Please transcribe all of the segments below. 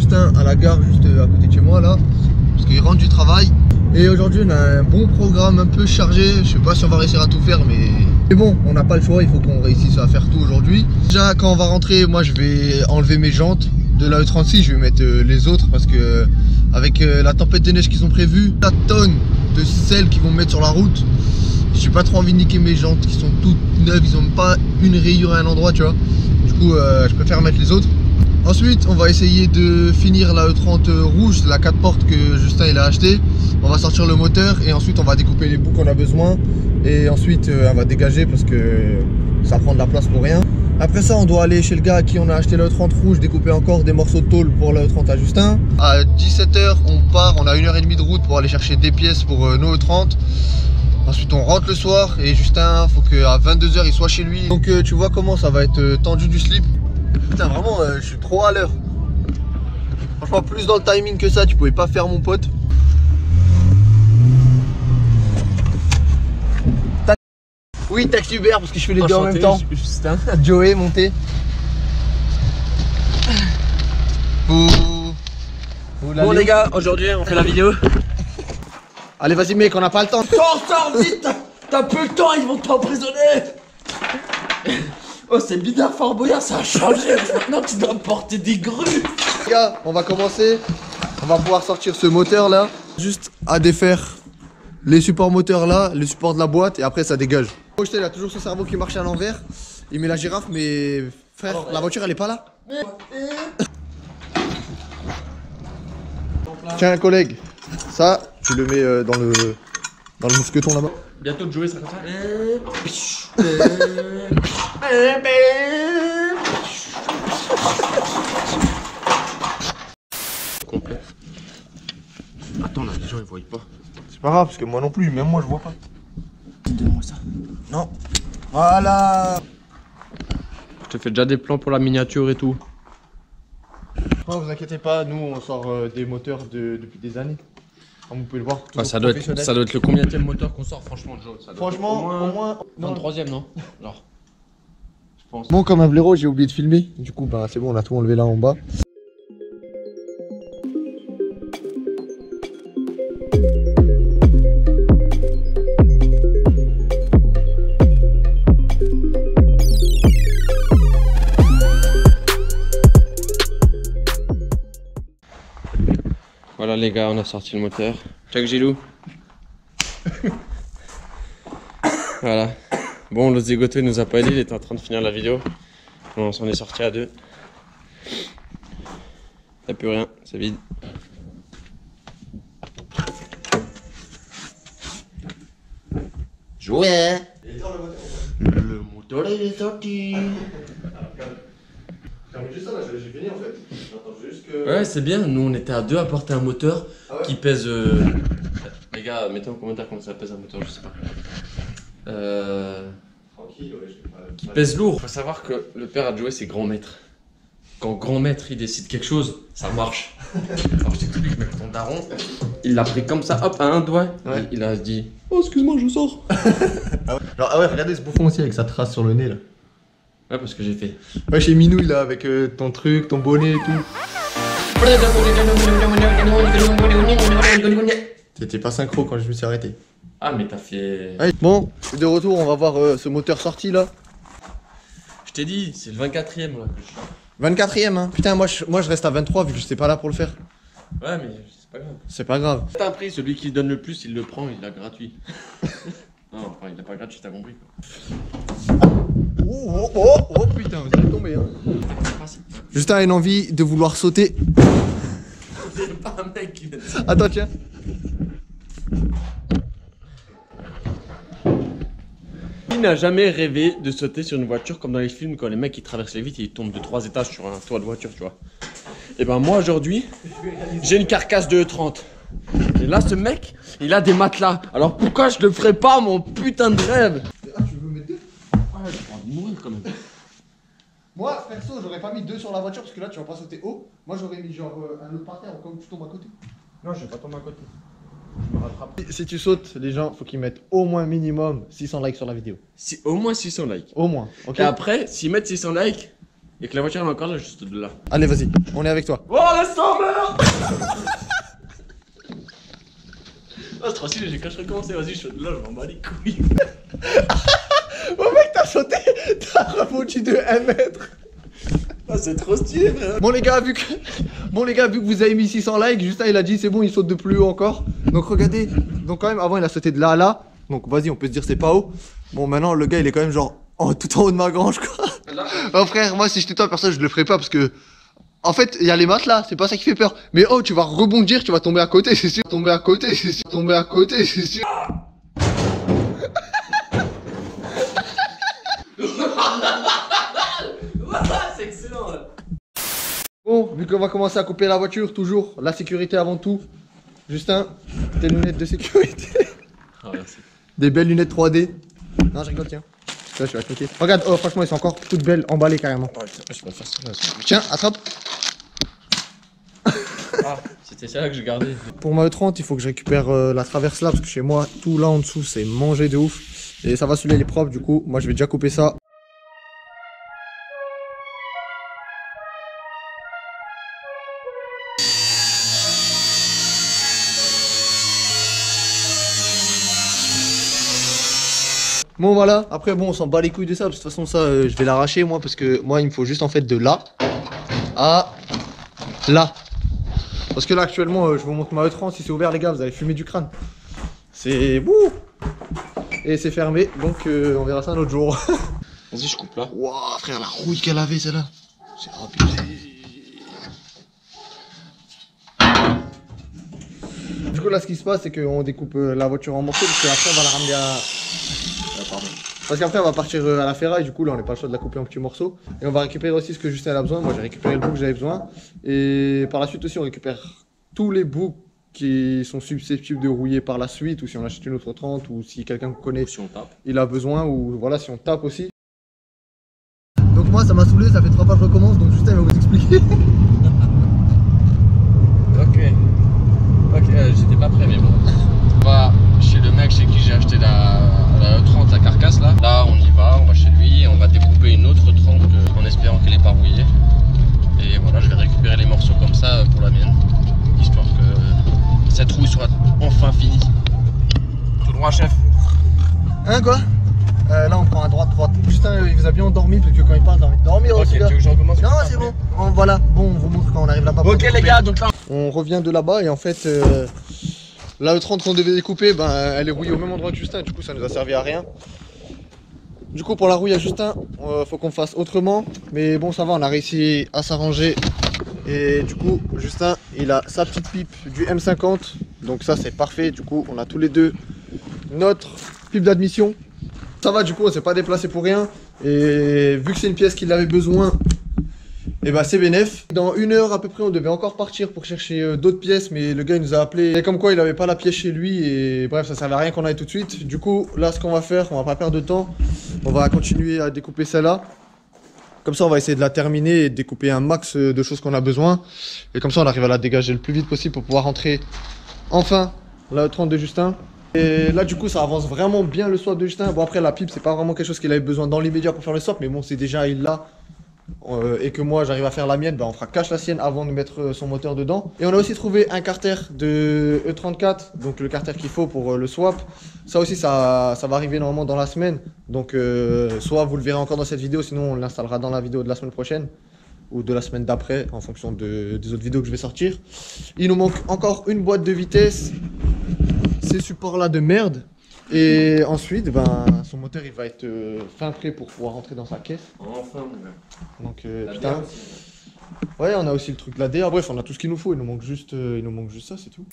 Justin à la gare juste à côté de chez moi là, parce qu'il rentre du travail. Et aujourd'hui on a un bon programme un peu chargé. Je sais pas si on va réussir à tout faire, mais bon, on n'a pas le choix, il faut qu'on réussisse à faire tout aujourd'hui. Déjà quand on va rentrer, moi je vais enlever mes jantes de la E36, je vais mettre les autres parce que avec la tempête de neige qu'ils ont prévue, la tonne de sel qu'ils vont mettre sur la route, j'ai pas trop envie de niquer mes jantes qui sont toutes neuves, ils ont pas une rayure à un endroit, tu vois. Du coup je préfère mettre les autres. Ensuite on va essayer de finir la E30 rouge, la 4 portes que Justin il a acheté. On va sortir le moteur et ensuite on va découper les bouts qu'on a besoin. Et ensuite on va dégager parce que ça prend de la place pour rien. Après ça on doit aller chez le gars à qui on a acheté la E30 rouge, découper encore des morceaux de tôle pour la E30 à Justin. À 17 h on part, on a 1h30 de route pour aller chercher des pièces pour nos E30. Ensuite on rentre le soir et Justin faut qu'à 22 h il soit chez lui. Donc tu vois comment ça va être tendu du slip. Putain vraiment je suis trop à l'heure. Franchement plus dans le timing que ça tu pouvais pas faire mon pote. Oui, taxi Uber parce que je fais les deux en même temps. Justin. Joey, montez. Bon les gars, aujourd'hui on fait la vidéo. Allez vas-y mec, on n'a pas le temps. Sors vite, t'as peu le temps, ils vont t'emprisonner. Oh c'est bizarre Fort Boyard, ça a changé. Maintenant tu dois porter des grues. Les gars, on va commencer. On va pouvoir sortir ce moteur là. Juste à défaire les supports moteurs là, les supports de la boîte et après ça dégage. Il a toujours son cerveau qui marche à l'envers. Il met la girafe mais frère, la voiture elle est pas là. Tiens collègue, ça tu le mets dans le mousqueton là-bas. Bientôt de jouer ça comme ça. Complet. Attends là, les gens ils voient pas. C'est pas grave parce que moi non plus, même moi je vois pas. Donne-moi ça. Non. Voilà. Je te fais déjà des plans pour la miniature et tout. Non, vous inquiétez pas, nous on sort des moteurs depuis des années. Comme vous pouvez le voir. Ah, ça doit être le combienième moteur qu'on sort franchement Joe. Ça doit franchement, au moins 23ème non. Alors. Je pense. Bon comme un blaireau j'ai oublié de filmer. Du coup bah c'est bon, on a tout enlevé là en bas. Voilà les gars, on a sorti le moteur. Check Gilou. Voilà. Bon, le zigoto nous a pas aidé, il était en train de finir la vidéo. On s'en est sorti à deux. Y'a plus rien, c'est vide. Jouer. Le moteur est sorti. Juste ça là, j'ai fini en fait. J'attends juste que... Ouais, c'est bien. Nous, on était à deux à porter un moteur qui pèse. Les gars, mettez en commentaire comment ça pèse un moteur, je sais pas. Tranquille, ouais, Qui pèse lourd. Faut savoir que le père a joué, c'est grand maître. Quand grand maître il décide quelque chose, ça marche. Alors je t'explique, mec, ton daron, il l'a pris comme ça, hop, à un doigt. Ouais. Il a dit oh, excuse-moi, je sors. Genre, ah ouais, regardez ce bouffon aussi avec sa trace sur le nez là. Ouais, parce que j'ai fait. Ouais, chez Minouille là, avec ton truc, ton bonnet et tout. T'étais pas synchro quand je me suis arrêté. Ah, mais t'as fait. Ouais, bon, je suis de retour, on va voir ce moteur sorti là. Je t'ai dit, c'est le 24ème là que je suis. 24ème, hein. Putain, moi je reste à 23 vu que j'étais pas là pour le faire. Ouais, mais c'est pas grave. C'est pas grave. T'as un prix, celui qui donne le plus, il le prend, il l'a gratuit. Non, enfin, il l'a pas gratuit, t'as compris quoi. Oh putain, vous allez tomber hein. Justin a une envie de vouloir sauter. C'est pas un mec qui vient de ça. Attends, tiens. Qui n'a jamais rêvé de sauter sur une voiture comme dans les films quand les mecs ils traversent les vitres et ils tombent de 3 étages sur un toit de voiture, tu vois. Et ben moi aujourd'hui, j'ai une carcasse de E30. Et là ce mec, il a des matelas. Alors pourquoi je le ferais pas mon putain de rêve? Ah, tu veux mettre deux? Ouais, j'ai envie de mourir quand même. Moi, perso, j'aurais pas mis deux sur la voiture parce que là tu vas pas sauter haut. Moi j'aurais mis genre un autre par terre comme tu tombes à côté. Non, je vais pas tomber à côté. Je me rattrape. Si tu sautes, les gens, faut qu'ils mettent au moins minimum 600 likes sur la vidéo. Si, au moins 600 likes. Au moins, ok? Et après, s'ils mettent 600 likes, Et que la voiture elle est encore là, juste de là. Allez, vas-y, on est avec toi. Oh, laisse tomber. Oh, c'est trop stylé, quand je recommençais, vas-y, je suis de là, je m'en bats les couilles. Oh mec, t'as sauté, t'as rebondi de 1 mètre. Ah, c'est trop stylé, frère. Bon les gars, vu que vous avez mis 600 likes, Justin il a dit c'est bon, il saute de plus haut encore. Donc regardez, donc quand même avant il a sauté de là à là. Donc vas-y, on peut se dire c'est pas haut. Bon maintenant le gars il est quand même genre tout en haut de ma grange quoi. Oh frère, moi si j'étais toi personne je le ferais pas parce que en fait il y a les matelas, c'est pas ça qui fait peur. Mais oh tu vas rebondir, tu vas tomber à côté, c'est sûr. Tomber à côté, c'est sûr. Tomber à côté, c'est sûr. C'est excellent là. Bon, vu qu'on va commencer à couper la voiture, toujours la sécurité avant tout. Justin, tes lunettes de sécurité. Ah, merci. Des belles lunettes 3D. Non, je rigole, tiens. Là, je vais la cliquer. Regarde, oh, franchement, elles sont encore toutes belles, emballées carrément. Oh, putain, je peux faire ça là. Tiens, attrape. Ah, c'était ça que je gardais. Pour ma E30, il faut que je récupère la traverse là, parce que chez moi, tout là en dessous, c'est mangé de ouf. Et ça va, celui-là, il est propre, du coup, moi, je vais déjà couper ça. Bon voilà, après bon on s'en bat les couilles de ça, parce que de toute façon ça je vais l'arracher moi, parce que moi il me faut juste en fait de là à là. Parce que là actuellement je vous montre ma E30, si c'est ouvert les gars vous allez fumer du crâne. C'est bouh. Et c'est fermé, donc on verra ça un autre jour. Vas-y, je coupe là. Wouah frère, la rouille qu'elle avait celle-là. C'est abusé. Du coup là ce qui se passe c'est qu'on découpe la voiture en morceaux, parce qu'après on va la ramener à... Parce qu'après on va partir à la ferraille, du coup là on n'est pas le choix de la couper en petits morceaux. Et on va récupérer aussi ce que Justin a besoin. Moi j'ai récupéré le bout que j'avais besoin. Et par la suite aussi on récupère tous les bouts qui sont susceptibles de rouiller par la suite. Ou si on achète une autre 30, ou si quelqu'un qu'on connaît Si on tape. il a besoin, ou voilà si on tape aussi. Donc moi ça m'a saoulé, ça fait 3 fois que je recommence, donc Justin va vous expliquer. Ok, j'étais pas prêt mais bon. On va chez le mec chez qui j'ai acheté la 30, la carcasse là. Là on y va, on va chez lui et on va découper une autre 30 en espérant qu'elle est pas rouillée. Et voilà, je vais récupérer les morceaux comme ça pour la mienne. Histoire que cette rouille soit enfin finie. Tout droit chef. Hein quoi? Là on prend à droite. Justin il vous a bien endormi, parce que quand il parle t'as envie de dormir Ok, aussi tu là. veux que je recommence? Non c'est bon. Voilà, bon on vous montre quand on arrive là-bas. Ok les gars, donc là on revient de là-bas et en fait la E30 qu'on devait découper, ben, elle est rouillée au même endroit que Justin, du coup ça nous a servi à rien. Du coup pour la rouille à Justin, faut qu'on fasse autrement. Mais bon ça va, on a réussi à s'arranger. Et du coup Justin il a sa petite pipe du M50. Donc ça c'est parfait, du coup on a tous les deux notre pipe d'admission. Ça va, du coup on s'est pas déplacé pour rien. Et vu que c'est une pièce qu'il avait besoin, et bah c'est bénef. Dans 1 heure à peu près on devait encore partir pour chercher d'autres pièces, mais le gars il nous a appelé et comme quoi il avait pas la pièce chez lui, et bref ça servait à rien qu'on aille tout de suite. Du coup là ce qu'on va faire, on va pas perdre de temps, on va continuer à découper celle-là. Comme ça on va essayer de la terminer et de découper un max de choses qu'on a besoin. Et comme ça on arrive à la dégager le plus vite possible pour pouvoir rentrer enfin la E30 de Justin. Et là du coup ça avance vraiment bien le swap de Justin. Bon après la pipe c'est pas vraiment quelque chose qu'il avait besoin dans l'immédiat pour faire le swap, mais bon c'est déjà il l'a. Et que moi j'arrive à faire la mienne, bah on fera cache la sienne avant de mettre son moteur dedans. Et on a aussi trouvé un carter de E34, donc le carter qu'il faut pour le swap. Ça aussi ça va arriver normalement dans la semaine. Donc soit vous le verrez encore dans cette vidéo, sinon on l'installera dans la vidéo de la semaine prochaine ou de la semaine d'après en fonction des autres vidéos que je vais sortir. Il nous manque encore une boîte de vitesse, ces supports là de merde. Et ensuite, ben, son moteur il va être fin prêt pour pouvoir rentrer dans sa caisse. enfin mon gars. Donc putain. Ouais, on a aussi le truc de la DA. Bref, on a tout ce qu'il nous faut. Il nous manque juste ça, c'est tout.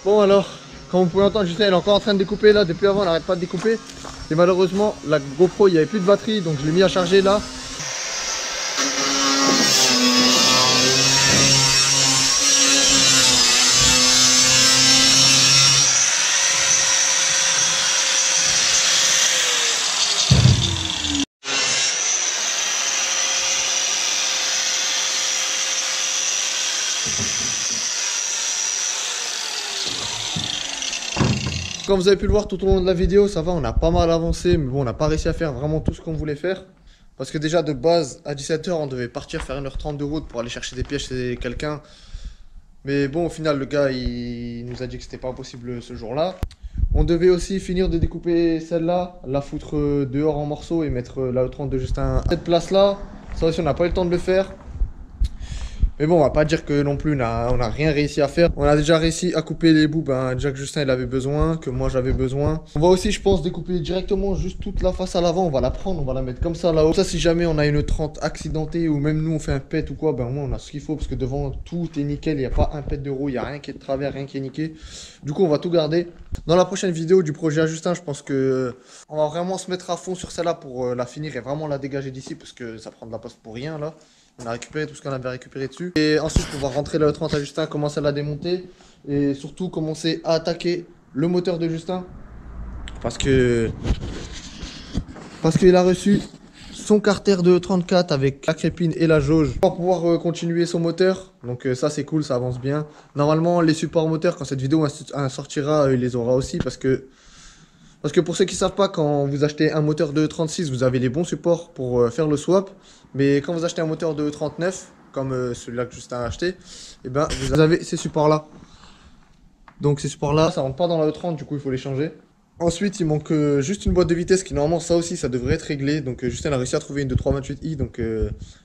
Bon alors, comme vous pouvez entendre, Justin il est encore en train de découper là. Depuis avant, on n'arrête pas de découper. Et malheureusement, la GoPro il n'y avait plus de batterie, donc je l'ai mis à charger là. Comme vous avez pu le voir tout au long de la vidéo, ça va, on a pas mal avancé, mais bon, on n'a pas réussi à faire vraiment tout ce qu'on voulait faire. Parce que déjà de base, à 17 h, on devait partir faire 1h30 de route pour aller chercher des pièges chez quelqu'un. Mais bon, au final, le gars, il nous a dit que c'était pas possible ce jour-là. On devait aussi finir de découper celle-là, la foutre dehors en morceaux et mettre la E30 de Justin à cette place-là. Ça aussi, on n'a pas eu le temps de le faire. Mais bon, on va pas dire que non plus on a rien réussi à faire. On a déjà réussi à couper les bouts, déjà que Justin il avait besoin, que moi j'avais besoin. On va aussi, je pense, découper directement juste toute la face à l'avant. On va la prendre, on va la mettre comme ça là-haut. Ça, si jamais on a une 30 accidentée ou même nous on fait un pet ou quoi, au moins on a ce qu'il faut parce que devant tout est nickel. Il n'y a pas un pet de roue, il n'y a rien qui est de travers, rien qui est niqué. Du coup, on va tout garder. Dans la prochaine vidéo du projet à Justin, je pense que on va vraiment se mettre à fond sur celle-là pour la finir et vraiment la dégager d'ici parce que ça prend de la place pour rien là. On a récupéré tout ce qu'on avait récupéré dessus. Et ensuite, on va rentrer la E30 à Justin, commencer à la démonter. Et surtout, commencer à attaquer le moteur de Justin. Parce qu'il a reçu son carter de E34 avec la crépine et la jauge. On va pouvoir continuer son moteur. Donc ça, c'est cool, ça avance bien. Normalement, les supports moteurs, quand cette vidéo sortira, il les aura aussi. Parce que pour ceux qui ne savent pas, quand vous achetez un moteur de 36, vous avez les bons supports pour faire le swap. Mais quand vous achetez un moteur de 39, comme celui-là que Justin a acheté, et vous avez ces supports-là. Donc ces supports-là, ça rentre pas dans la E30, du coup il faut les changer. Ensuite, il manque juste une boîte de vitesse qui normalement ça aussi ça devrait être réglé. Donc Justin a réussi à trouver une de 328i, donc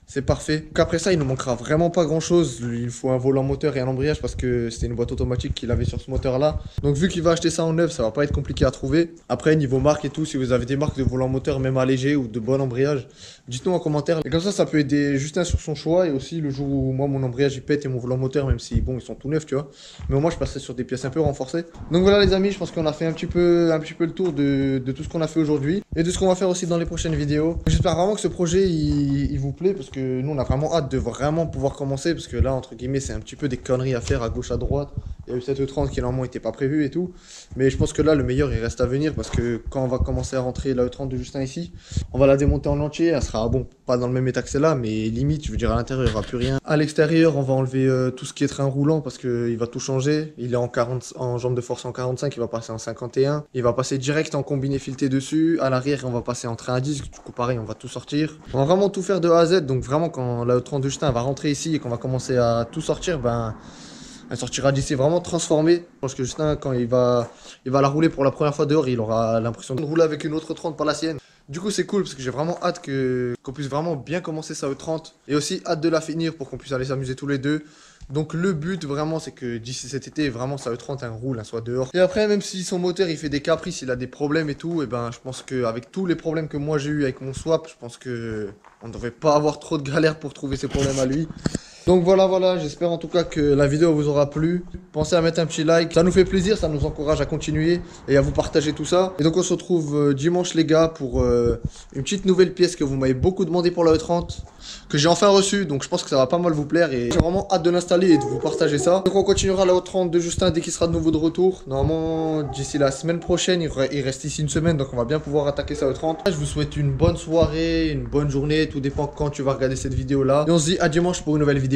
c'est parfait. Donc après ça, il ne manquera vraiment pas grand chose. Il faut un volant moteur et un embrayage parce que c'était une boîte automatique qu'il avait sur ce moteur là. Donc vu qu'il va acheter ça en neuf, ça va pas être compliqué à trouver. Après niveau marque et tout, si vous avez des marques de volant moteur même allégé ou de bon embrayage, dites-nous en commentaire. Et comme ça peut aider Justin sur son choix. Et aussi le jour où moi mon embrayage il pète et mon volant moteur, même si bon ils sont tout neufs tu vois. Mais au moins je passais sur des pièces un peu renforcées. Donc voilà les amis, je pense qu'on a fait un petit peu le tour de tout ce qu'on a fait aujourd'hui et de ce qu'on va faire aussi dans les prochaines vidéos. J'espère vraiment que ce projet il vous plaît parce que nous on a vraiment hâte de vraiment pouvoir commencer parce que là entre guillemets c'est un petit peu des conneries à faire à gauche à droite. Il y a eu cette E30 qui normalement n'était pas prévue et tout, mais je pense que là le meilleur il reste à venir parce que quand on va commencer à rentrer la E30 de Justin ici, on va la démonter en entier. Elle sera bon pas dans le même état que celle-là, mais limite je veux dire à l'intérieur il n'y aura plus rien. À l'extérieur on va enlever tout ce qui est train roulant parce qu'il va tout changer. Il est en jambe de force en 45, il va passer en 51, il va passer direct en combiné fileté dessus. À l'arrière on va passer en train à disque, du coup pareil on va tout sortir. On va vraiment tout faire de A à Z, donc vraiment quand la E30 de Justin va rentrer ici et qu'on va commencer à tout sortir, elle sortira d'ici vraiment transformée. Je pense que Justin quand il va la rouler pour la première fois dehors, il aura l'impression de rouler avec une autre 30 pas la sienne. Du coup c'est cool parce que j'ai vraiment hâte qu'on puisse vraiment bien commencer sa E30 et aussi hâte de la finir pour qu'on puisse aller s'amuser tous les deux. Donc le but vraiment c'est que d'ici cet été vraiment sa E30 roule, soit dehors. Et après même si son moteur il fait des caprices, il a des problèmes et tout, et je pense qu'avec tous les problèmes que moi j'ai eu avec mon swap, je pense que on ne devrait pas avoir trop de galères pour trouver ses problèmes à lui. Donc voilà, j'espère en tout cas que la vidéo vous aura plu. Pensez à mettre un petit like, ça nous fait plaisir, ça nous encourage à continuer et à vous partager tout ça. Et donc on se retrouve dimanche les gars pour une petite nouvelle pièce que vous m'avez beaucoup demandé pour la E30, que j'ai enfin reçue, donc je pense que ça va pas mal vous plaire et j'ai vraiment hâte de l'installer et de vous partager ça. Donc on continuera la E30 de Justin dès qu'il sera de nouveau de retour. Normalement d'ici la semaine prochaine, il reste ici une semaine, donc on va bien pouvoir attaquer sa E30. Je vous souhaite une bonne soirée, une bonne journée, tout dépend quand tu vas regarder cette vidéo là. Et on se dit à dimanche pour une nouvelle vidéo.